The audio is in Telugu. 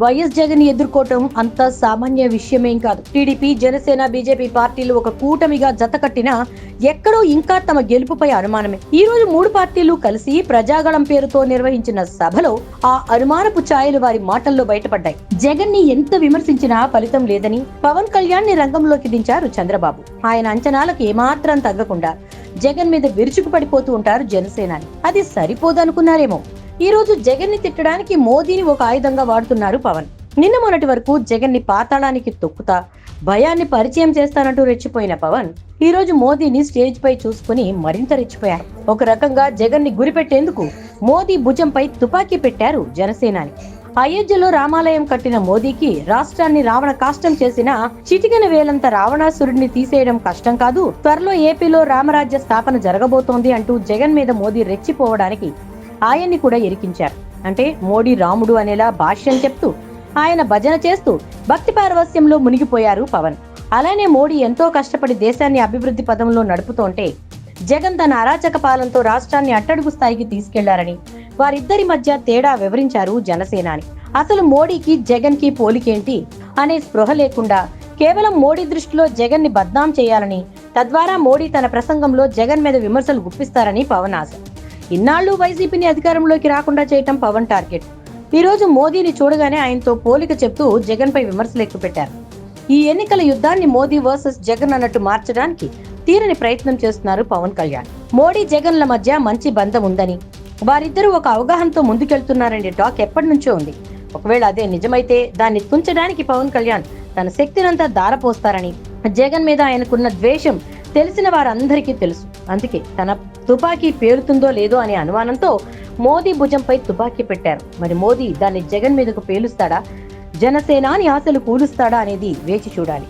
వైఎస్ జగన్ ఎదుర్కోవటం అంత సామాన్య విషయమేం కాదు. టీడీపీ, జనసేన, బీజేపీ పార్టీలు ఒక కూటమిగా జతకట్టినా ఎక్కడో ఇంకా తమ గెలుపుపై అనుమానమే. ఈ రోజు మూడు పార్టీలు కలిసి ప్రజాగళం పేరుతో నిర్వహించిన సభలో ఆ అనుమానపు ఛాయలు వారి మాటల్లో బయటపడ్డాయి. జగన్ ని ఎంత విమర్శించినా ఫలితం లేదని పవన్ కళ్యాణ్ ని రంగంలోకి దించారు చంద్రబాబు. ఆయన అంచనాలకు ఏమాత్రం తగ్గకుండా జగన్ మీద విరుచుకుపడిపోతూ ఉంటారు జనసేనాని. అది సరిపోదనుకున్నారేమో. ఈ రోజు జగన్ ని తిట్టడానికి మోదీని ఒక ఆయుధంగా వాడుతున్నారు పవన్. నిన్న మొన్నటి వరకు జగన్ ని పాతాళానికి తొక్కుతా భయాన్ని పరిచయం చేస్తానంటూ రెచ్చిపోయిన పవన్ ఈ రోజు మోదీని స్టేజ్ పై చూసుకుని మరింత రెచ్చిపోయారు. ఒక రకంగా జగన్ ని గురిపెట్టేందుకు మోదీ భుజంపై తుపాకీ పెట్టారు జనసేనాని. అయోధ్యలో రామాలయం కట్టిన మోదీకి రాష్ట్రాన్ని రావణ కాష్టం చేసిన చిటికెన వేలంత రావణాసురుడిని తీసేయడం కష్టం కాదు, త్వరలో ఏపీలో రామరాజ్య స్థాపన జరగబోతోంది అంటూ జగన్ మీద మోదీ రెచ్చిపోవడానికి ఆయన్ని కూడా ఇరికించారు. అంటే మోడీ రాముడు అనేలా భాష్యం చెప్తూ ఆయన భజన చేస్తూ భక్తి పారవస్యంలో మునిగిపోయారు పవన్. అలానే మోడీ ఎంతో కష్టపడి దేశాన్ని అభివృద్ధి పదంలో నడుపుతోంటే జగన్ తన అరాచక పాలనతో రాష్ట్రాన్ని అట్టడుగు స్థాయికి తీసుకెళ్లారని వారిద్దరి మధ్య తేడా వివరించారు జనసేనాని. అసలు మోడీకి జగన్ కి పోలికేంటి అనే స్పృహ లేకుండా కేవలం మోడీ దృష్టిలో జగన్ ని బద్నాం చేయాలని, తద్వారా మోడీ తన ప్రసంగంలో జగన్ మీద విమర్శలు గుప్పిస్తారని పవన్ ఆశ. ఇన్నాళ్లు వైసీపీని అధికారంలోకి రాకుండా చేయటం పవన్ టార్గెట్. ఈ రోజు మోదీని చూడగానే ఆయనతో పోలిక చెప్తూ జగన్ పై విమర్శలు ఎక్కుపెట్టారు. ఈ ఎన్నికల యుద్ధాన్ని మోదీ వర్సెస్ జగన్ అన్నట్టు మార్చడానికి తీరని ప్రయత్నం చేస్తున్నారు పవన్ కళ్యాణ్. మోడీ జగన్ల మధ్య మంచి బంధం ఉందని, వారిద్దరూ ఒక అవగాహనతో ముందుకెళ్తున్నారనే టాక్ ఎప్పటి నుంచో ఉంది. ఒకవేళ అదే నిజమైతే దాన్ని తుంచడానికి పవన్ కళ్యాణ్ తన శక్తినంతా దారపోస్తారని, జగన్ మీద ఆయనకున్న ద్వేషం తెలిసిన వారందరికీ తెలుసు. అందుకే తన తుపాకీ పేలుతుందో లేదో అనే అనుమానంతో మోదీ భుజంపై తుపాకీ పెట్టారు. మరి మోదీ దాన్ని జగన్ మీదకు పేలుస్తాడా, జనసేనాని ఆశలు కూలుస్తాడా అనేది వేచి చూడాలి.